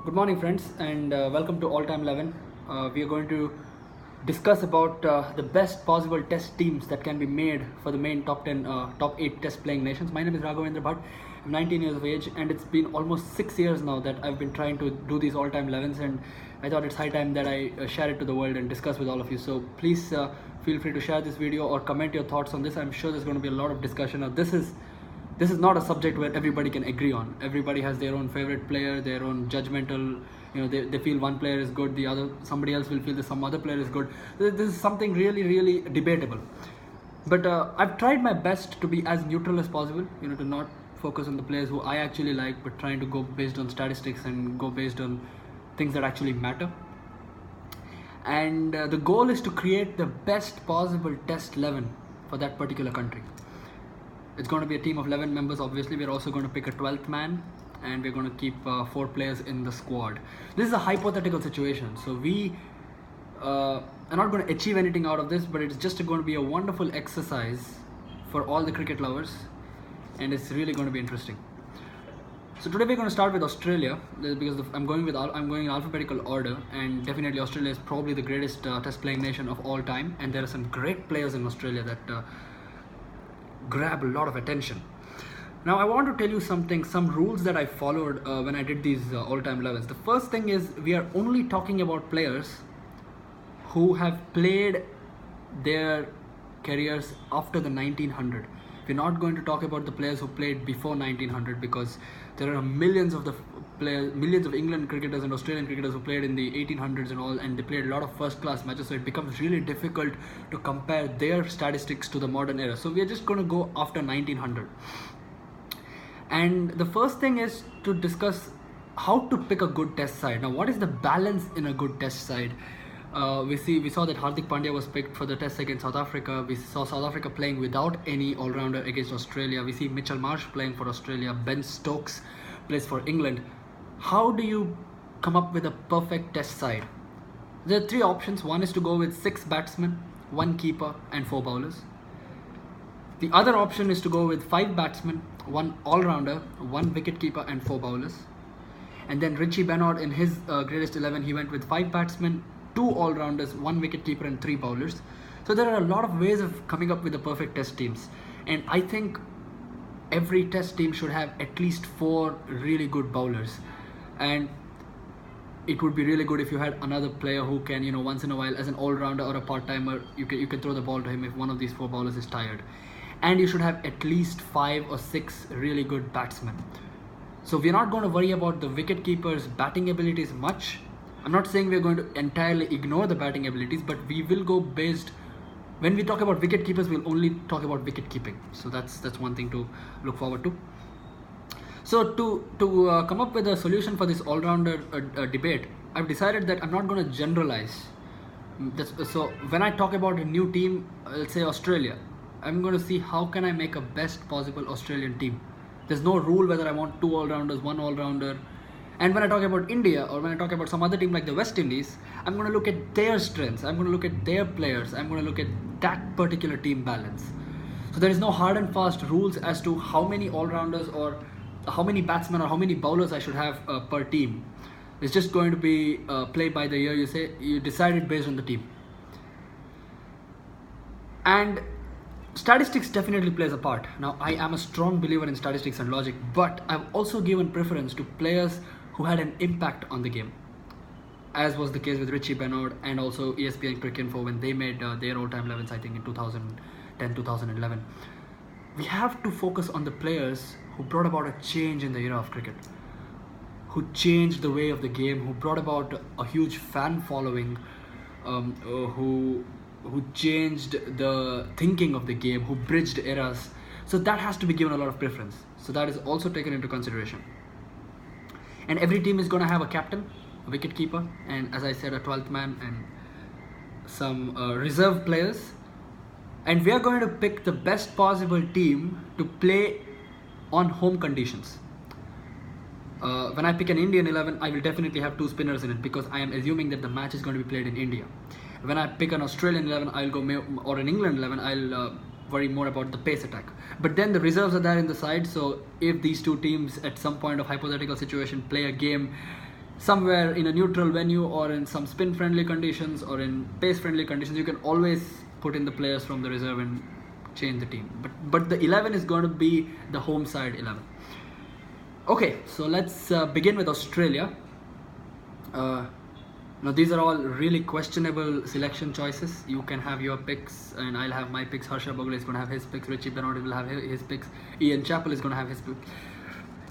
Good morning, friends, and welcome to All Time 11. We are going to discuss about the best possible test teams that can be made for the main top 10, top 8 test playing nations. My name is Raghavendra Bhatt. I'm 19 years of age, and it's been almost 6 years now that I've been trying to do these All Time 11s, and I thought it's high time that I share it to the world and discuss with all of you. So please feel free to share this video or comment your thoughts on this. I'm sure there's going to be a lot of discussion. Now, this is not a subject where everybody can agree on. Everybody has their own favorite player, their own judgmental, they feel one player is good, somebody else will feel that some other player is good. This is something really debatable. But I've tried my best to be as neutral as possible, to not focus on the players who I actually like, but trying to go based on statistics and go based on things that actually matter. And the goal is to create the best possible test 11 for that particular country. It's going to be a team of 11 members. Obviously, we're also going to pick a 12th man, and we're going to keep 4 players in the squad. This is a hypothetical situation, so we are not going to achieve anything out of this, but it's just going to be a wonderful exercise for all the cricket lovers, and it's really going to be interesting. So today we're going to start with Australia, because I'm going in alphabetical order, and definitely Australia is probably the greatest test playing nation of all time, and there are some great players in Australia that grab a lot of attention. Now I want to tell you some rules that I followed when I did these all-time 11s. The first thing is, we are only talking about players who have played their careers after the 1900. We're not going to talk about the players who played before 1900, because there are millions of England cricketers and Australian cricketers who played in the 1800s and all, and they played a lot of first-class matches, so it becomes really difficult to compare their statistics to the modern era. So we are just going to go after 1900. And the first thing is to discuss how to pick a good test side. Now, what is the balance in a good test side? We saw that Hardik Pandya was picked for the test against South Africa. We saw South Africa playing without any all-rounder against Australia. We see Mitchell Marsh playing for Australia. Ben Stokes plays for England. How do you come up with a perfect test side? There are 3 options. One is to go with 6 batsmen, 1 keeper and 4 bowlers. The other option is to go with 5 batsmen, 1 all-rounder, 1 wicket-keeper and 4 bowlers. And then Richie Benaud, in his greatest 11, he went with 5 batsmen, 2 all-rounders, 1 wicket-keeper and 3 bowlers. So there are a lot of ways of coming up with the perfect test teams. And I think every test team should have at least 4 really good bowlers. And it would be really good if you had another player who can, once in a while, as an all-rounder or a part-timer, you can throw the ball to him if one of these 4 bowlers is tired. And you should have at least 5 or 6 really good batsmen. So we're not going to worry about the wicket-keeper's batting abilities much. I'm not saying we're going to entirely ignore the batting abilities, but we will go based. When we talk about wicket-keepers, we'll only talk about wicket-keeping. So that's one thing to look forward to. So to come up with a solution for this all-rounder debate, I've decided that I'm not going to generalize. So when I talk about a new team, let's say Australia, I'm going to see how can I make a best possible Australian team. There's no rule whether I want 2 all-rounders, 1 all-rounder. And when I talk about India, or when I talk about some other team like the West Indies, I'm going to look at their strengths, I'm going to look at their players, I'm going to look at that particular team balance. So there is no hard and fast rules as to how many all-rounders or how many batsmen or how many bowlers I should have per team. It's just going to be play by the ear. You decide it based on the team. And statistics definitely plays a part. Now, I am a strong believer in statistics and logic, but I've also given preference to players who had an impact on the game, as was the case with Richie Benaud and also ESPN Cricinfo when they made their all-time 11s, I think in 2010, 2011. We have to focus on the players who brought about a change in the era of cricket, who changed the way of the game, who brought about a huge fan following, who changed the thinking of the game, who bridged eras. So that has to be given a lot of preference. So that is also taken into consideration. And every team is going to have a captain, a wicket-keeper, and as I said, a 12th man and some reserve players. And we are going to pick the best possible team to play on home conditions. When I pick an Indian 11, I will definitely have 2 spinners in it, because I am assuming that the match is going to be played in India. When I pick an Australian 11, or an England 11, I'll worry more about the pace attack. But then the reserves are there in the side, so if these 2 teams at some point of hypothetical situation play a game somewhere in a neutral venue or in some spin friendly conditions or in pace friendly conditions, you can always put in the players from the reserve and change the team. But the 11 is going to be the home side 11. Okay, so let's begin with Australia. Now these are all really questionable selection choices. You can have your picks and I'll have my picks. Harsha Bogle is going to have his picks. Richie Benoit will have his picks. Ian Chappell is going to have his picks.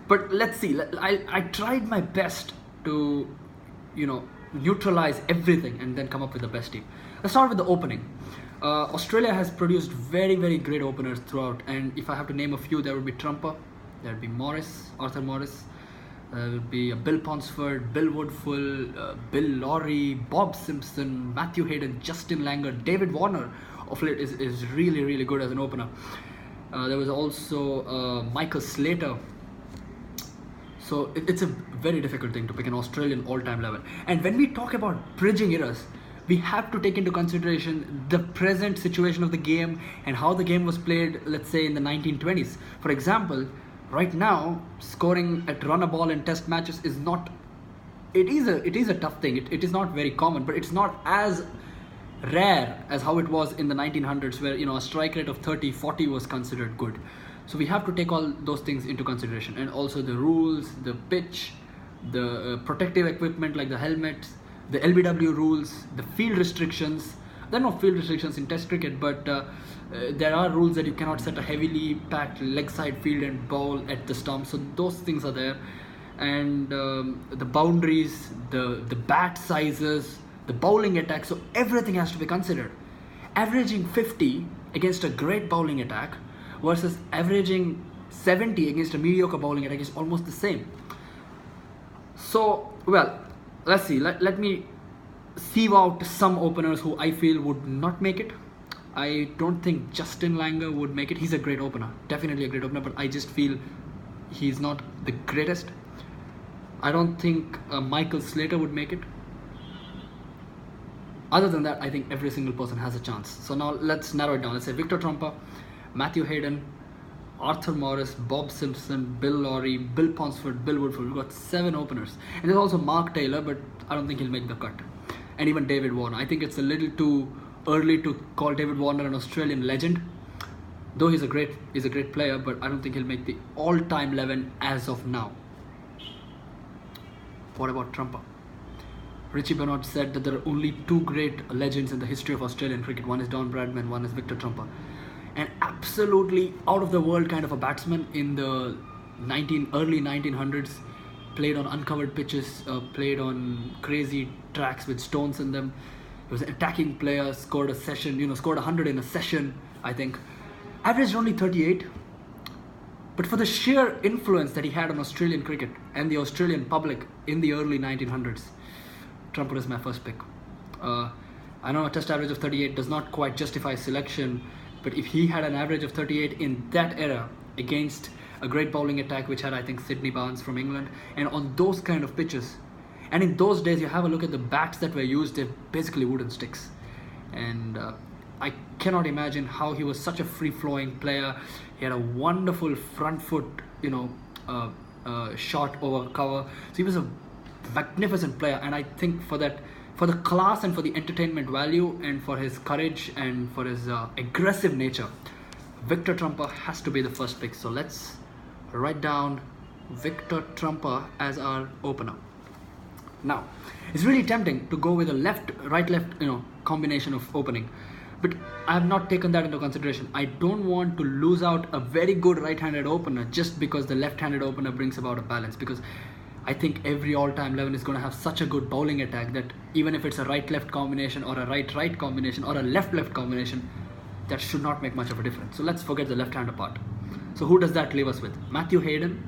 But let's see. I tried my best to, neutralize everything and then come up with the best team. Let's start with the opening. Australia has produced very, very great openers throughout. And if I have to name a few, there would be Trumper, there would be Arthur Morris. There will be Bill Ponsford, Bill Woodfull, Bill Lawry, Bob Simpson, Matthew Hayden, Justin Langer, David Warne of late is really, really good as an opener. There was also Michael Slater. So it's a very difficult thing to pick an Australian all-time 11. And when we talk about bridging eras, we have to take into consideration the present situation of the game and how the game was played, let's say in the 1920s. For example, right now, scoring at run a ball in test matches is not, it is a tough thing. It is not very common, but it's not as rare as how it was in the 1900s where, a strike rate of 30, 40 was considered good. So we have to take all those things into consideration, and also the rules, the pitch, the protective equipment like the helmets, the LBW rules, the field restrictions. There are no field restrictions in test cricket, but there are rules that you cannot set a heavily packed leg side field and bowl at the stump. So those things are there, and the boundaries, the bat sizes, the bowling attack. So everything has to be considered. Averaging 50 against a great bowling attack versus averaging 70 against a mediocre bowling attack is almost the same. So, well, let's see. Let me sieve out some openers who I feel would not make it. I don't think Justin Langer would make it. He's a great opener, definitely a great opener, but I just feel he's not the greatest. I don't think Michael Slater would make it. Other than that, I think every single person has a chance. So now let's narrow it down. Let's say Victor Trumper, Matthew Hayden, Arthur Morris, Bob Simpson, Bill Lawry, Bill Ponsford, Bill Woodfull. We've got 7 openers. And there's also Mark Taylor, but I don't think he'll make the cut. And even David Warne. I think it's a little too early to call David Warne an Australian legend. Though he's a great player, but I don't think he'll make the all-time 11 as of now. What about Trumper? Richie Benoit said that there are only 2 great legends in the history of Australian cricket. One is Don Bradman, one is Victor Trumper. An absolutely out-of-the-world kind of a batsman in the early 1900s. Played on uncovered pitches, played on crazy tracks with stones in them. He was an attacking player, scored 100 in a session, I think. Averaged only 38. But for the sheer influence that he had on Australian cricket and the Australian public in the early 1900s, Trumper is my first pick. I know a test average of 38 does not quite justify selection, but if he had an average of 38 in that era against a great bowling attack which had, I think, Sydney Barnes from England, and on those kind of pitches, and in those days you have a look at the bats that were used, they're basically wooden sticks, and I cannot imagine how he was such a free-flowing player. He had a wonderful front foot shot over cover, so he was a magnificent player. And I think for the class and for the entertainment value and for his courage and for his aggressive nature, Victor Trumper has to be the first pick. So let's write down Victor Trumper as our opener. Now, it's really tempting to go with a right-left combination of opening, but I have not taken that into consideration. I don't want to lose out a very good right-handed opener just because the left-handed opener brings about a balance, because I think every all-time 11 is going to have such a good bowling attack that even if it's a right-left combination or a right-right combination or a left-left combination, that should not make much of a difference. So let's forget the left-hander part. So who does that leave us with? Matthew Hayden,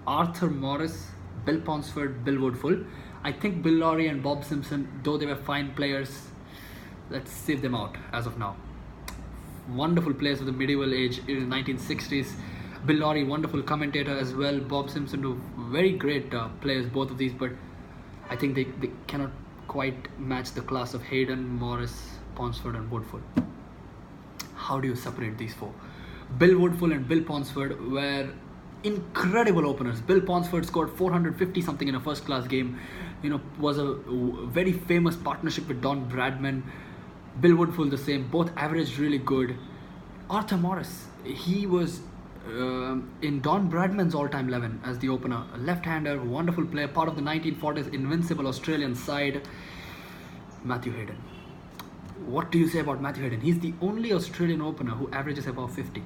Arthur Morris, Bill Ponsford, Bill Woodfull. I think Bill Lawry and Bob Simpson, though they were fine players, let's save them out as of now. Wonderful players of the medieval age in the 1960s. Bill Lawry, wonderful commentator as well. Bob Simpson, two very great players, both of these, but I think they cannot quite match the class of Hayden, Morris, Ponsford and Woodfull. How do you separate these four? Bill Woodfull and Bill Ponsford were incredible openers. Bill Ponsford scored 450 something in a first class game. Was a very famous partnership with Don Bradman. Bill Woodfull the same. Both averaged really good. Arthur Morris, he was in Don Bradman's all-time 11 as the opener. A left-hander, wonderful player, part of the 1940s invincible Australian side. Matthew Hayden. What do you say about Matthew Hayden? He's the only Australian opener who averages above 50.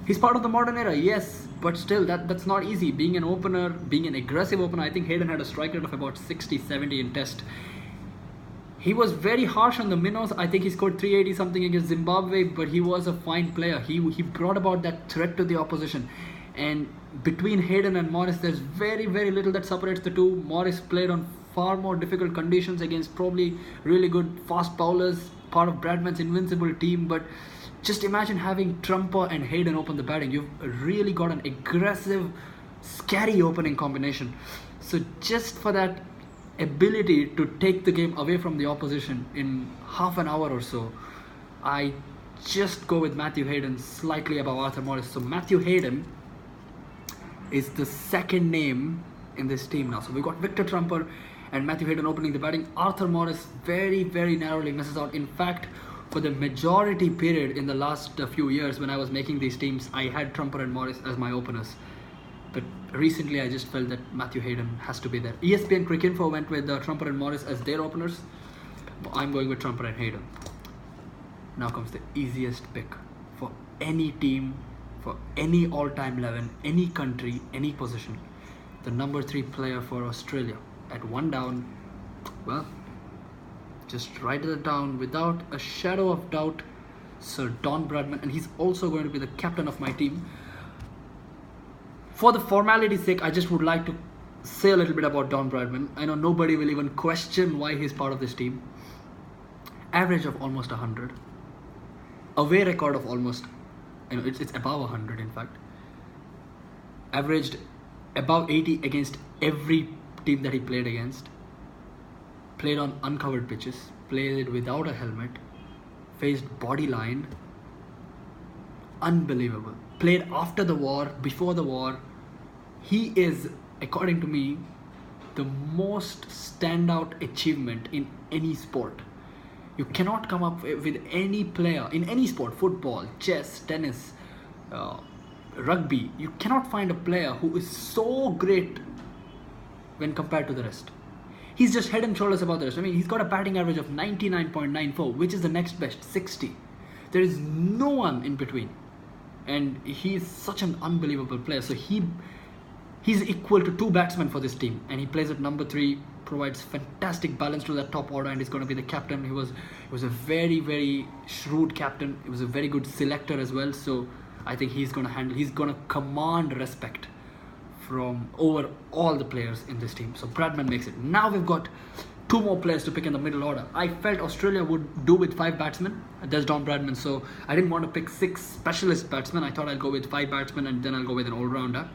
He's part of the modern era, yes, but still that's not easy. Being an opener, being an aggressive opener, I think Hayden had a strike rate of about 60, 70 in test. He was very harsh on the minnows. I think he scored 380 something against Zimbabwe, but he was a fine player. He brought about that threat to the opposition. And between Hayden and Morris, there's very, very little that separates the two. Morris played on far more difficult conditions against probably really good fast bowlers, part of Bradman's invincible team, but just imagine having Trumper and Hayden open the batting. You've really got an aggressive, scary opening combination. So just for that ability to take the game away from the opposition in half an hour or so, I just go with Matthew Hayden slightly above Arthur Morris. So Matthew Hayden is the second name in this team now. So we've got Victor Trumper and Matthew Hayden opening the batting. Arthur Morris very, very narrowly misses out. In fact, for the majority period in the last few years when I was making these teams, I had Trumper and Morris as my openers. But recently I just felt that Matthew Hayden has to be there. ESPN Cricinfo went with Trumper and Morris as their openers. I'm going with Trumper and Hayden. Now comes the easiest pick for any team, for any all-time 11, any country, any position. The number 3 player for Australia at 1 down. Well, just write it down without a shadow of doubt, Sir Don Bradman, and he's also going to be the captain of my team. For the formality's sake, I just would like to say a little bit about Don Bradman. I know nobody will even question why he's part of this team. Average of almost 100. Away record of almost, it's above 100 in fact. Averaged above 80 against every team that he played against. Played on uncovered pitches, played without a helmet, faced body line. Unbelievable. Played after the war, before the war. He is, according to me, the most standout achievement in any sport. You cannot come up with any player in any sport, football, chess, tennis, rugby. You cannot find a player who is so great when compared to the rest. He's just head and shoulders above the rest. He's got a batting average of 99.94, which is the next best, 60. There is no one in between. And he's such an unbelievable player. So he's equal to 2 batsmen for this team. And he plays at number 3, provides fantastic balance to that top order, and he's going to be the captain. He was a very, very shrewd captain. He was a very good selector as well. So I think he's going to command respect from over all the players in this team. So Bradman makes it. Now we've got 2 more players to pick in the middle order. I felt Australia would do with 5 batsmen. There's Don Bradman, so I didn't want to pick 6 specialist batsmen. I thought I'll go with 5 batsmen and then I'll go with an all-rounder.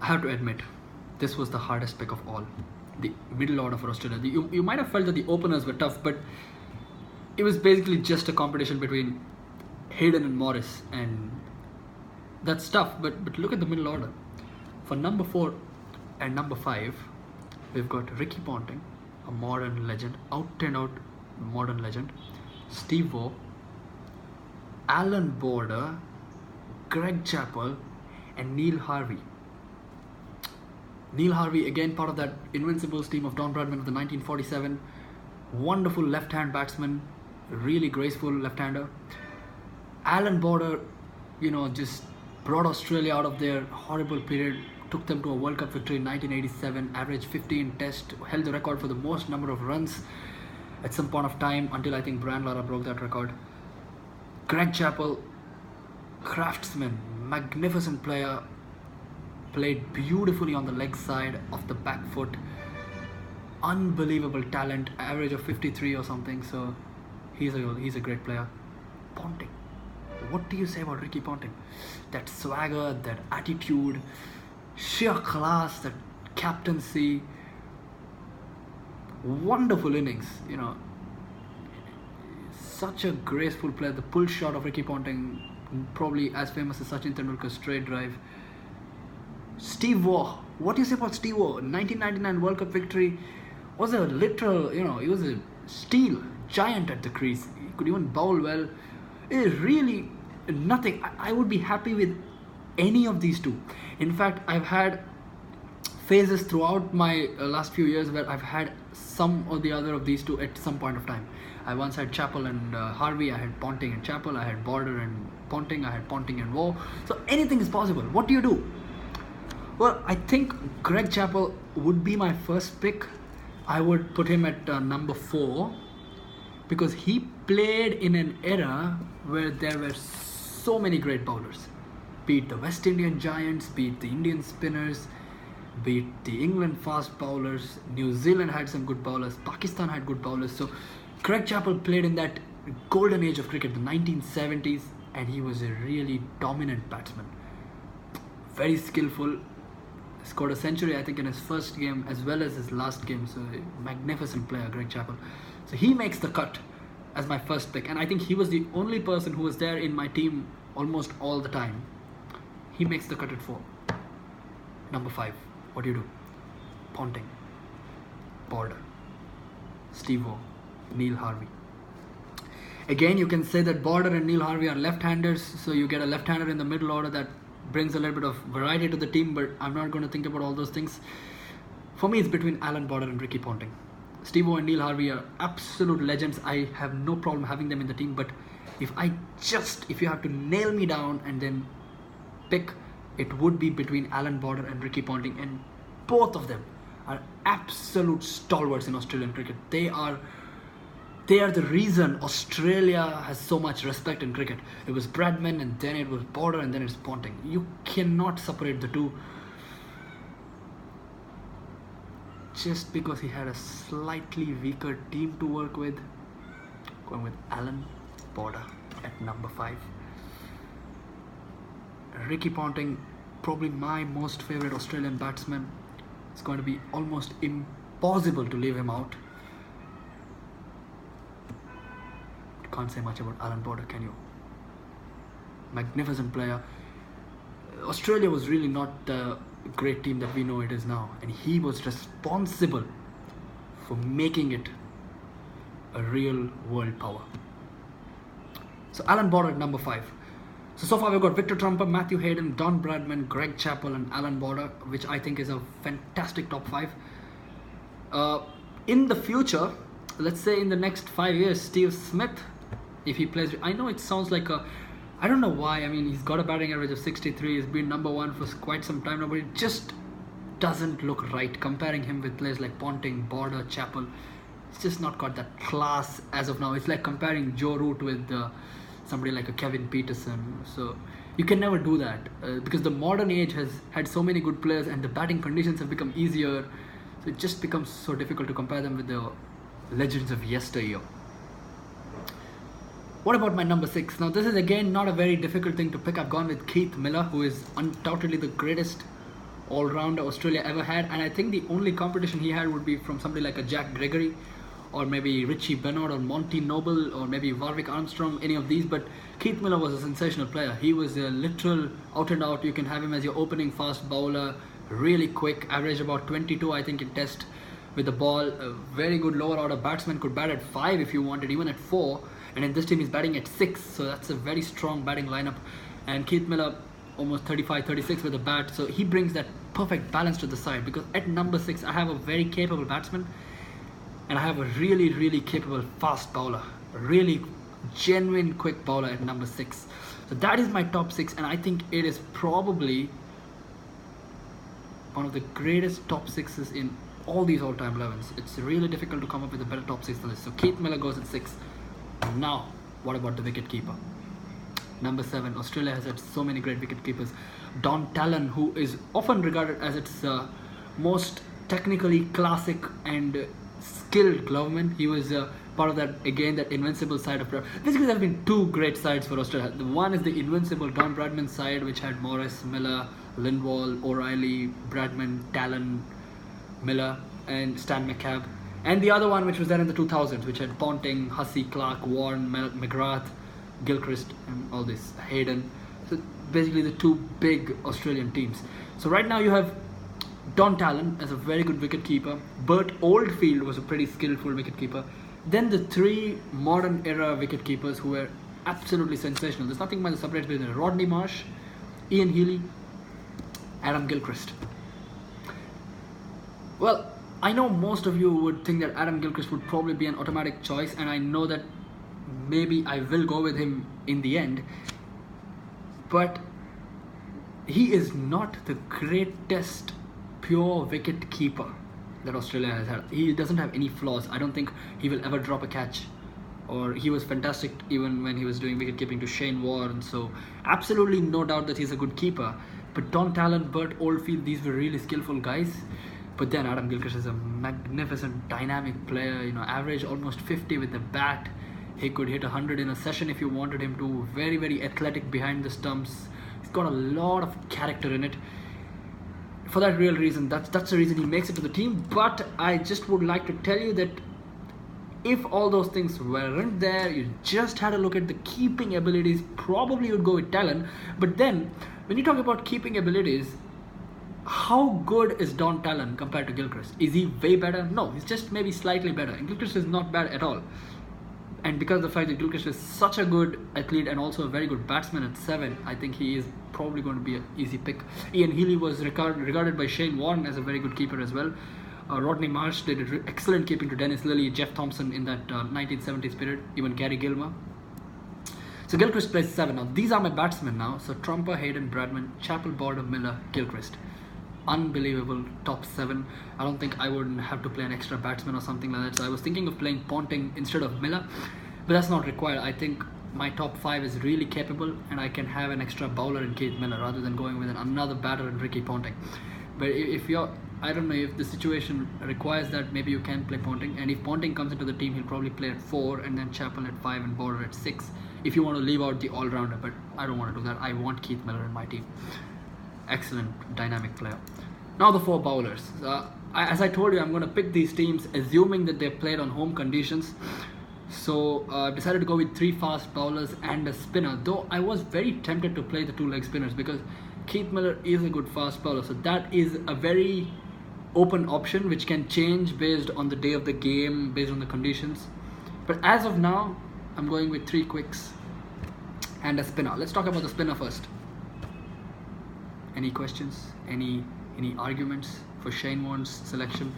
I have to admit, this was the hardest pick of all. The middle order for Australia. You might have felt that the openers were tough, but it was basically just a competition between Hayden and Morris, and that's tough, but look at the middle order. For number 4 and number 5, we've got Ricky Ponting, a modern legend, out and out modern legend, Steve Waugh, Alan Border, Greg Chappell, and Neil Harvey. Neil Harvey, again part of that Invincibles team of Don Bradman of the 1947. Wonderful left-hand batsman, really graceful left-hander. Alan Border, just brought Australia out of their horrible period, took them to a World Cup victory in 1987, averaged 50 in test, held the record for the most number of runs at some point of time until I think Brian Lara broke that record. Greg Chappell, craftsman, magnificent player, played beautifully on the leg side, off the back foot, unbelievable talent, average of 53 or something, so he's a great player. Ponting. What do you say about Ricky Ponting? That swagger, that attitude, sheer class, that captaincy, wonderful innings, such a graceful player. The pull shot of Ricky Ponting, probably as famous as Sachin Tendulkar's straight drive. Steve Waugh. What do you say about Steve Waugh? 1999 World Cup victory was a literal, he was a steel giant at the crease. He could even bowl well. It is really nothing. I would be happy with any of these two. In fact, I've had phases throughout my last few years where I've had some or the other of these two at some point of time. I once had Chappell and Harvey, I had Ponting and Chappell, I had Border and Ponting, I had Ponting and Waugh. So anything is possible. What do you do? Well, I think Greg Chappell would be my first pick. I would put him at number 4 because he played in an era where there were so many great bowlers. Be it the West Indian Giants, be it the Indian spinners, be it the England fast bowlers. New Zealand had some good bowlers. Pakistan had good bowlers. So Greg Chappell played in that golden age of cricket, the 1970s, and he was a really dominant batsman. Very skillful. Scored a century, I think, in his first game as well as his last game. So a magnificent player, Greg Chappell. So he makes the cut as my first pick, and I think he was the only person who was there in my team almost all the time. He makes the cut at 4. Number 5. What do you do? Ponting, Border, Steve Waugh, Neil Harvey. Again, you can say that Border and Neil Harvey are left-handers, so you get a left-hander in the middle order that brings a little bit of variety to the team, but I'm not going to think about all those things. For me, it's between Alan Border and Ricky Ponting. Steve Waugh and Neil Harvey are absolute legends. I have no problem having them in the team, but if you have to nail me down and then pick, it would be between Alan Border and Ricky Ponting, and both of them are absolute stalwarts in Australian cricket. They are the reason Australia has so much respect in cricket. It was Bradman, and then it was Border, and then it's Ponting. You cannot separate the two. Just because he had a slightly weaker team to work with, going with Alan Border at number 5. Ricky Ponting, probably my most favourite Australian batsman. It's going to be almost impossible to leave him out. Can't say much about Alan Border, can you? Magnificent player. Australia was really not the great team that we know it is now, and he was responsible for making it a real world power. So Alan Border at number 5. So far we've got Victor Trumper, Matthew Hayden, Don Bradman, Greg Chappell and Alan Border, which I think is a fantastic top 5. In the future, let's say in the next 5 years, Steve Smith, if he plays, I know it sounds like I don't know why, I mean, he's got a batting average of 63, he's been number 1 for quite some time now, but it just doesn't look right comparing him with players like Ponting, Border, Chappell. It's just not got that class as of now. It's like comparing Joe Root with somebody like a Kevin Peterson. So you can never do that because the modern age has had so many good players and the batting conditions have become easier. So it just becomes so difficult to compare them with the legends of yesteryear. What about my number 6? Now this is again not a very difficult thing to pick. I've gone with Keith Miller, who is undoubtedly the greatest all-rounder Australia ever had, and I think the only competition he had would be from somebody like a Jack Gregory, or maybe Richie Bennard, or Monty Noble, or maybe Warwick Armstrong, any of these. But Keith Miller was a sensational player. He was a literal out and out. You can have him as your opening fast bowler, really quick, average about 22 I think in test with the ball. A very good lower order batsman, could bat at 5 if you wanted, even at 4. And in this team he's batting at 6, so that's a very strong batting lineup. And Keith Miller almost 35-36 with the bat, so he brings that perfect balance to the side. Because at number 6 I have a very capable batsman, and I have a really capable fast bowler, a really genuine quick bowler at number 6. So that is my top 6, and I think it is probably one of the greatest top 6s in all these all-time 11s. It's really difficult to come up with a better top 6 than this. So Keith Miller goes at 6. Now, what about the wicket-keeper? Number 7, Australia has had so many great wicket-keepers. Don Tallon, who is often regarded as its most technically classic and skilled gloveman. He was part of that, again, that invincible side of basically there have been 2 great sides for Australia. The one is the invincible Don Bradman side, which had Morris, Miller, Lindwall, O'Reilly, Bradman, Tallon, Miller and Stan McCabe. And the other one, which was there in the 2000s, which had Ponting, Hussey, Clark, Warne, McGrath, Gilchrist and all this, Hayden. So basically the two big Australian teams. So right now you have Don Tallon as a very good wicket-keeper. Bert Oldfield was a pretty skillful wicket-keeper. Then the three modern era wicket-keepers who were absolutely sensational. There's nothing much to separate between Rodney Marsh, Ian Healy, Adam Gilchrist. Well, I know most of you would think that Adam Gilchrist would probably be an automatic choice, and I know that maybe I will go with him in the end, but he is not the greatest pure wicket keeper that Australia has had. He doesn't have any flaws. I don't think he will ever drop a catch, or he was fantastic even when he was doing wicket keeping to Shane Warne, so absolutely no doubt that he's a good keeper. But Don Tallon, Bert Oldfield, these were really skillful guys. But then Adam Gilchrist is a magnificent dynamic player, you know, average almost 50 with the bat. He could hit 100 in a session if you wanted him to. Very, very athletic behind the stumps. He's got a lot of character in it. For that real reason, that's the reason he makes it to the team. But I just would like to tell you that if all those things weren't there, you just had a look at the keeping abilities, probably you'd go with Tallon. But then, when you talk about keeping abilities, how good is Don Tallon compared to Gilchrist? Is he way better? No, he's just maybe slightly better. And Gilchrist is not bad at all. And because of the fact that Gilchrist is such a good athlete and also a very good batsman at 7, I think he is probably going to be an easy pick. Ian Healy was regarded by Shane Warne as a very good keeper as well. Rodney Marsh did excellent keeping to Dennis Lillee, Jeff Thompson in that 1970s period, even Gary Gilmore. So Gilchrist plays 7. Now these are my batsmen now. So Trumper, Hayden, Bradman, Chappell, Border, Miller, Gilchrist. Unbelievable top 7. I don't think I would have to play an extra batsman or something like that. So I was thinking of playing Ponting instead of Miller, but that's not required. I think my top 5 is really capable, and I can have an extra bowler in Keith Miller rather than going with another batter in Ricky Ponting. But if you're, I don't know, if the situation requires that, maybe you can play Ponting. And if Ponting comes into the team, he'll probably play at 4, and then Chappell at 5 and Border at 6. If you want to leave out the all-rounder, but I don't want to do that. I want Keith Miller in my team. Excellent dynamic player. Now the 4 bowlers. As I told you, I'm going to pick these teams assuming that they played on home conditions. So I decided to go with 3 fast bowlers and a spinner. Though I was very tempted to play the 2 leg spinners because Keith Miller is a good fast bowler. So that is a very open option which can change based on the day of the game, based on the conditions. But as of now, I'm going with 3 quicks and a spinner. Let's talk about the spinner first. Any questions? Any arguments for Shane Warne's selection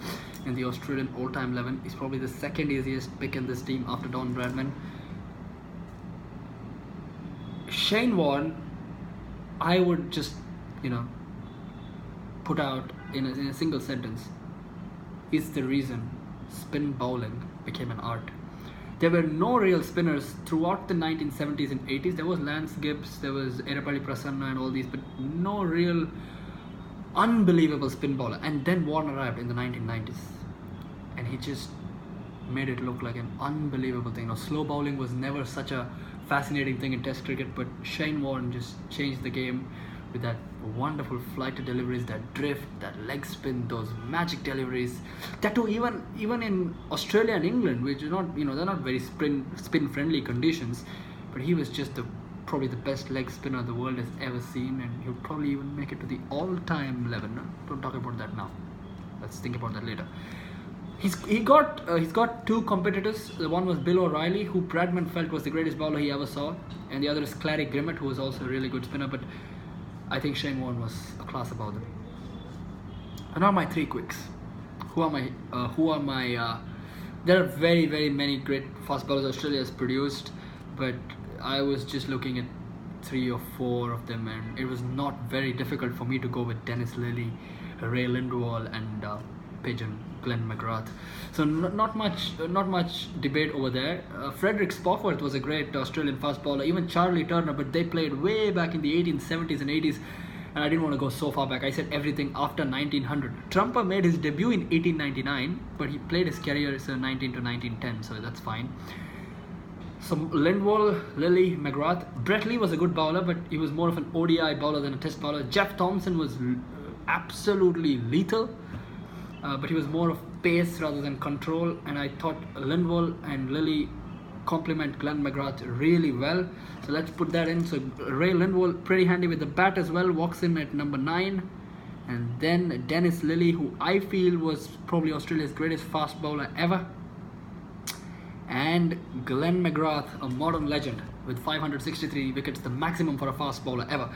in the Australian all-time 11? He's probably the second easiest pick in this team after Don Bradman. Shane Warne, I would just, put out in a single sentence, is the reason spin bowling became an art. There were no real spinners throughout the 1970s and 80s. There was Lance Gibbs, there was Erapalli Prasanna and all these, but no real unbelievable spin bowler. And then Warne arrived in the 1990s, and he just made it look like an unbelievable thing. Slow bowling was never such a fascinating thing in Test cricket, but Shane Warne just changed the game with that wonderful flight to deliveries, that drift, that leg spin, those magic deliveries. That too, even in Australia and England, which are not, they're not very spin friendly conditions, but he was just probably the best leg spinner the world has ever seen, and he'll probably even make it to the all-time 11. No? Don't talk about that now. Let's think about that later. He's got 2 competitors. The one was Bill O'Reilly, who Bradman felt was the greatest bowler he ever saw, and the other is Clary Grimmett, who was also a really good spinner. But I think Shane Warne was a class above them. And now my 3 quicks. Who are my? There are very, very many great fast bowlers Australia has produced, but I was just looking at 3 or 4 of them, and it was not very difficult for me to go with Dennis Lillee, Ray Lindwall, and Pigeon Glenn McGrath. So not much debate over there. Frederick Spofforth was a great Australian fast bowler, even Charlie Turner, but they played way back in the 1870s and 80s, and I didn't want to go so far back. I said everything after 1900. Trumper made his debut in 1899, but he played his career 19 to 1910, so that's fine. So Lindwall, Lillee, McGrath. Brett Lee was a good bowler, but he was more of an ODI bowler than a Test bowler. Jeff Thompson was absolutely lethal, but he was more of pace rather than control. And I thought Lindwall and Lillee complement Glenn McGrath really well. So let's put that in. So Lindwall pretty handy with the bat as well, walks in at number 9. And then Dennis Lillee, who I feel was probably Australia's greatest fast bowler ever. And Glenn McGrath, a modern legend with 563 wickets, the maximum for a fast bowler ever.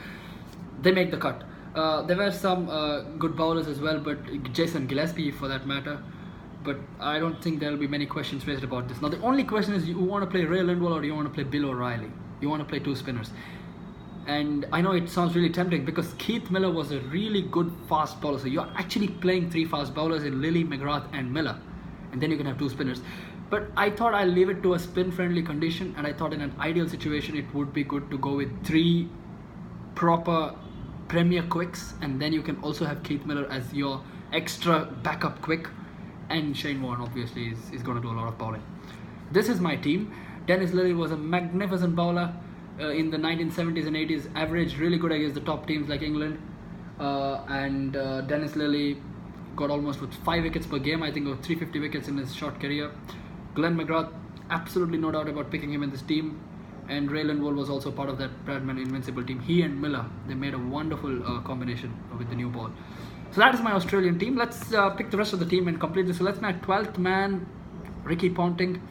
They make the cut. There were some good bowlers as well, but Jason Gillespie for that matter. But I don't think there will be many questions raised about this. Now the only question is, you want to play Ray Lindwall or do you want to play Bill O'Reilly? You want to play 2 spinners. And I know it sounds really tempting because Keith Miller was a really good fast bowler. So you're actually playing 3 fast bowlers in Lillee, McGrath and Miller. And then you can have 2 spinners. But I thought I'll leave it to a spin-friendly condition. And I thought in an ideal situation, it would be good to go with 3 proper premier quicks. And then you can also have Keith Miller as your extra backup quick. And Shane Warne obviously is going to do a lot of bowling. This is my team. Dennis Lillee was a magnificent bowler. In the 1970s and 80s, averaged really good against the top teams like England, and Dennis Lillee got almost with 5 wickets per game, I think, or 350 wickets in his short career. Glenn McGrath, absolutely no doubt about picking him in this team, and Ray Lindwall was also part of that Bradman invincible team. He and Miller, they made a wonderful combination with the new ball. So that is my Australian team. Let's pick the rest of the team and complete this. So let's make 12th man, Ricky Ponting.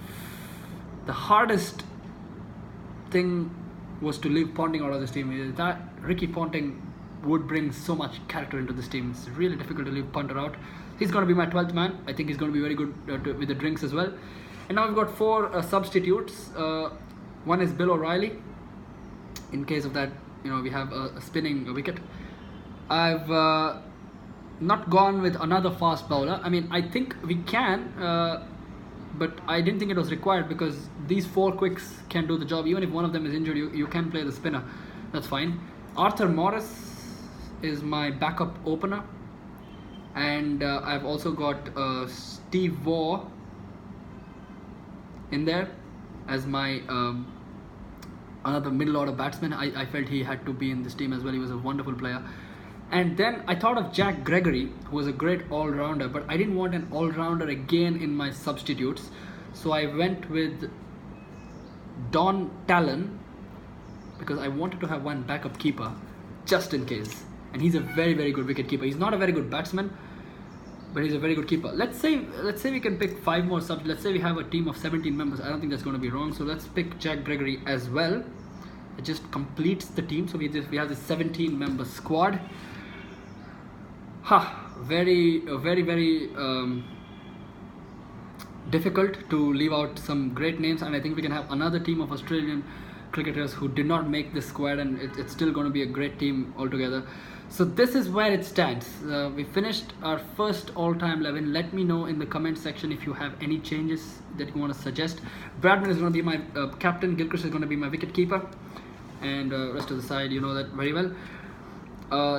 The hardest thing was to leave Ponting out of this team. That Ricky Ponting would bring so much character into this team. It's really difficult to leave Punter out. He's going to be my 12th man. I think he's going to be very good with the drinks as well. And now we've got 4 substitutes. One is Bill O'Reilly. In case of that, we have a spinning wicket. I've not gone with another fast bowler. I mean, I think we can, but I didn't think it was required because these 4 quicks can do the job. Even if one of them is injured, you can play the spinner. That's fine. Arthur Morris is my backup opener. And I've also got Steve Waugh in there as my another middle order batsman. I felt he had to be in this team as well. He was a wonderful player. And then I thought of Jack Gregory, who was a great all-rounder, but I didn't want an all-rounder again in my substitutes. So I went with Don Tallon because I wanted to have one backup keeper just in case. And he's a very, very good wicket keeper. He's not a very good batsman, but he's a very good keeper. Let's say we can pick 5 more subs. Let's say we have a team of 17 members. I don't think that's going to be wrong. So let's pick Jack Gregory as well. It just completes the team. So we have this 17-member squad. Very difficult to leave out some great names, and I think we can have another team of Australian cricketers who did not make this squad, and it's still going to be a great team altogether. So this is where it stands. We finished our first all-time 11. Let me know in the comment section if you have any changes that you want to suggest. Bradman is going to be my captain. Gilchrist is going to be my wicket-keeper, and rest of the side, you know that very well.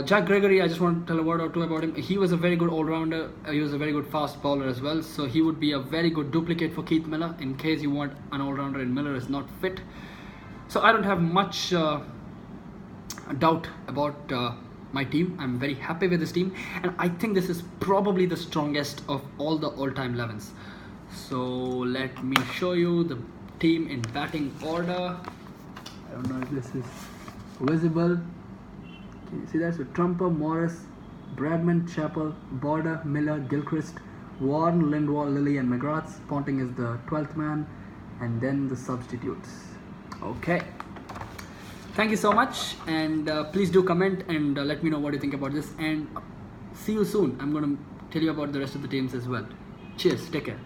Jack Gregory, I just want to tell a word or two about him. He was a very good all-rounder. He was a very good fast bowler as well. So he would be a very good duplicate for Keith Miller in case you want an all-rounder and Miller is not fit. So I don't have much doubt about my team. I'm very happy with this team. And I think this is probably the strongest of all the all-time 11s. So let me show you the team in batting order. I don't know if this is visible. You see that? So Trumper, Morris, Bradman, Chappell, Border, Miller, Gilchrist, Warne, Lindwall, Lillee and McGrath. Ponting is the 12th man, and then the substitutes. Okay. Thank you so much, and please do comment and let me know what you think about this, and see you soon. I'm going to tell you about the rest of the teams as well. Cheers. Take care.